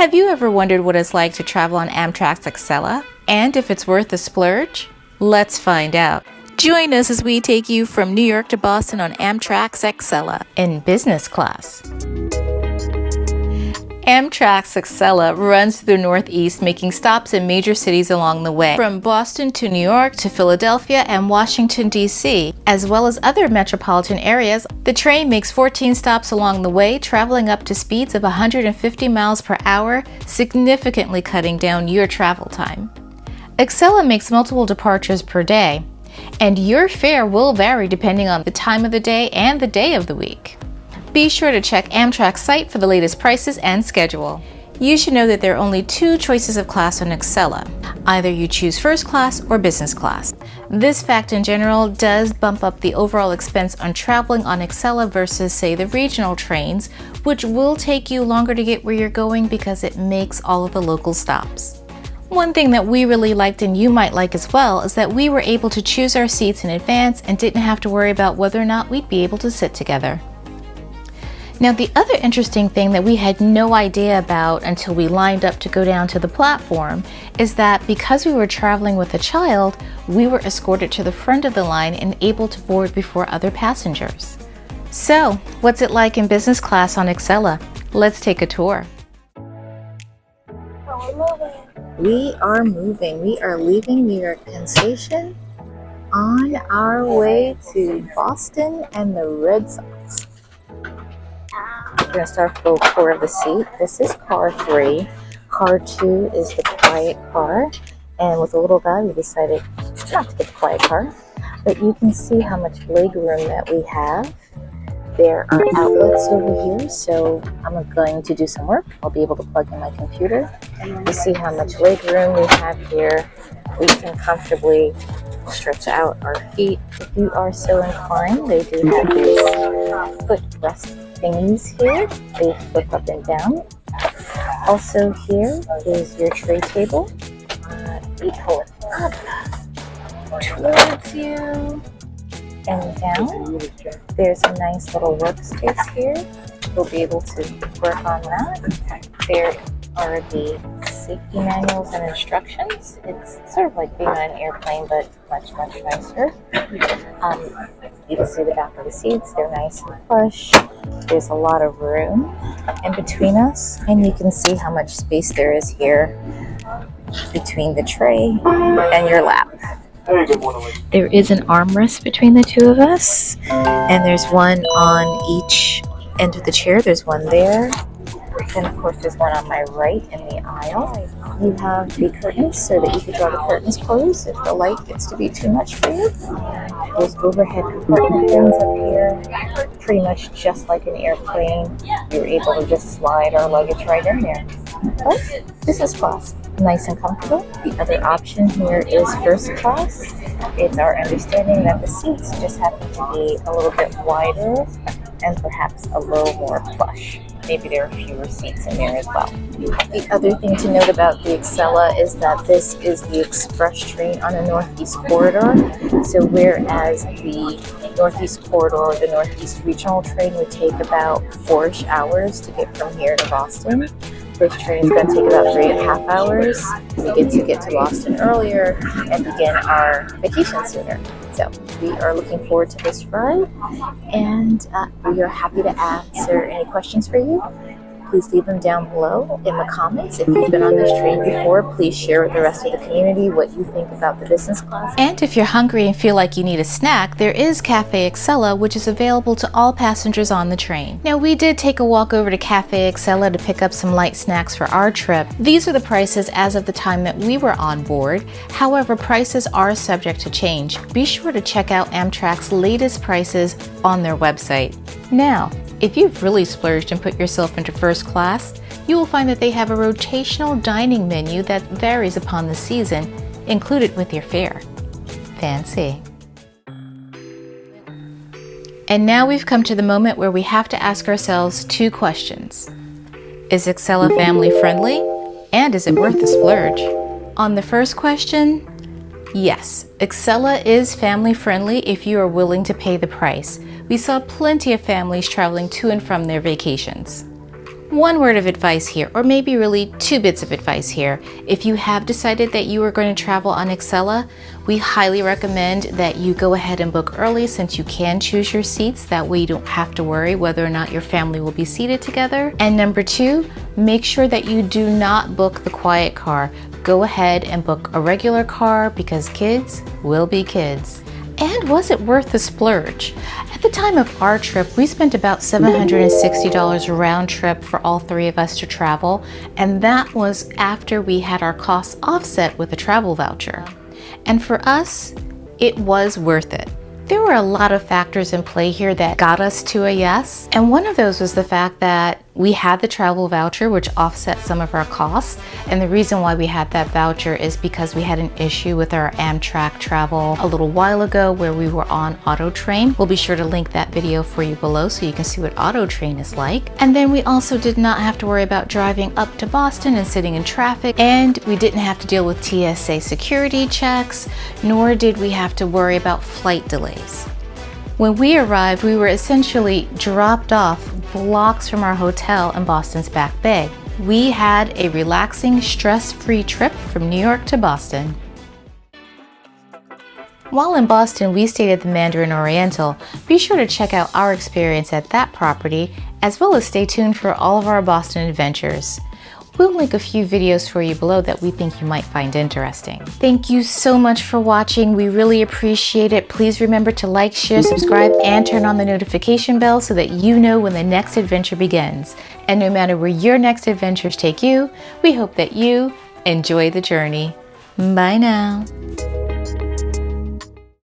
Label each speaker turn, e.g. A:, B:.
A: Have you ever wondered what it's like to travel on Amtrak's Acela? And if it's worth the splurge? Let's find out. Join us as we take you from New York to Boston on Amtrak's Acela in business class. Amtrak's Acela runs through the Northeast, making stops in major cities along the way, from Boston to New York to Philadelphia and Washington, D.C., as well as other metropolitan areas. The train makes 14 stops along the way, traveling up to speeds of 150 miles per hour, significantly cutting down your travel time. Acela makes multiple departures per day, and your fare will vary depending on the time of the day and the day of the week. Be sure to check Amtrak's site for the latest prices and schedule. You should know that there are only two choices of class on Acela. Either you choose first class or business class. This fact in general does bump up the overall expense on traveling on Acela versus, say, the regional trains, which will take you longer to get where you're going because it makes all of the local stops. One thing that we really liked, and you might like as well, is that we were able to choose our seats in advance and didn't have to worry about whether or not we'd be able to sit together. Now, the other interesting thing that we had no idea about until we lined up to go down to the platform is that because we were traveling with a child, we were escorted to the front of the line and able to board before other passengers. So, what's it like in business class on Acela? Let's take a tour. We are moving. We are leaving New York Penn Station on our way to Boston and the Red Sox. We're going to start with a little tour of the seat. This is car 3. Car 2 is the quiet car. And with the little guy, we decided not to get the quiet car. But you can see how much leg room that we have. There are outlets over here, so I'm going to do some work. I'll be able to plug in my computer. You see how much leg room we have here. We can comfortably stretch out our feet if you are so inclined. They do have these footrest thingies here. They flip up and down. Also here is your tray table. We pull it up towards you and down. There's a nice little workspace here. You'll be able to work on that. There are the safety manuals and instructions. It's sort of like being on an airplane, but much, much nicer. You can see the back of the seats. They're nice and plush. There's a lot of room in between us, and you can see how much space there is here between the tray and your lap. There is an armrest between the two of us, and there's one on each end of the chair. There's one there. And of course there's one on my right in the aisle. You have the curtains so that you can draw the curtains closed if the light gets to be too much for you. There's overhead compartment things up here. Pretty much just like an airplane. You're able to just slide our luggage right in there. But business class, nice and comfortable. The other option here is first class. It's our understanding that the seats just happen to be a little bit wider and perhaps a little more plush. Maybe there are fewer seats in there as well. The other thing to note about the Acela is that this is the express train on a Northeast corridor. So whereas the Northeast corridor or the Northeast regional train would take about 4-ish hours to get from here to Boston, this train is going to take about 3.5 hours. We get to Boston earlier and begin our vacation sooner. So we are looking forward to this ride, and we are happy to answer any questions for you. Please leave them down below in the comments. If you've been on this train before, please share with the rest of the community what you think about the business class. And if you're hungry and feel like you need a snack, there is Cafe Acela, which is available to all passengers on the train. Now, we did take a walk over to Cafe Acela to pick up some light snacks for our trip. These are the prices as of the time that we were on board. However, prices are subject to change. Be sure to check out Amtrak's latest prices on their website. Now, if you've really splurged and put yourself into first class, you will find that they have a rotational dining menu that varies upon the season, included with your fare. Fancy. And now we've come to the moment where we have to ask ourselves 2 questions. Is Acela family friendly? And is it worth the splurge? On the first question, yes, Acela is family friendly if you are willing to pay the price. We saw plenty of families traveling to and from their vacations.
B: One word of advice here, or maybe really two bits of advice here. If you have decided that you are going to travel on Acela, we highly recommend that you go ahead and book early since you can choose your seats. That way you don't have to worry whether or not your family will be seated together. And number two, make sure that you do not book the quiet car. Go ahead and book a regular car because kids will be kids. And was it worth the splurge? At the time of our trip, we spent about $760 round trip for all three of us to travel, and that was after we had our costs offset with a travel voucher. And for us, it was worth it. There were a lot of factors in play here that got us to a yes, and one of those was the fact that we had the travel voucher, which offset some of our costs. And the reason why we had that voucher is because we had an issue with our Amtrak travel a little while ago where we were on Auto Train. We'll be sure to link that video for you below so you can see what Auto Train is like. And then we also did not have to worry about driving up to Boston and sitting in traffic. And we didn't have to deal with TSA security checks, nor did we have to worry about flight delays. When we arrived, we were essentially dropped off blocks from our hotel in Boston's Back Bay. We had a relaxing, stress-free trip from New York to Boston. While in Boston, we stayed at the Mandarin Oriental. Be sure to check out our experience at that property, as well as stay tuned for all of our Boston adventures. We'll link a few videos for you below that we think you might find interesting. Thank you so much for watching. We really appreciate it. Please remember to like, share, subscribe, and turn on the notification bell so that you know when the next adventure begins. And no matter where your next adventures take you, we hope that you enjoy the journey. Bye now.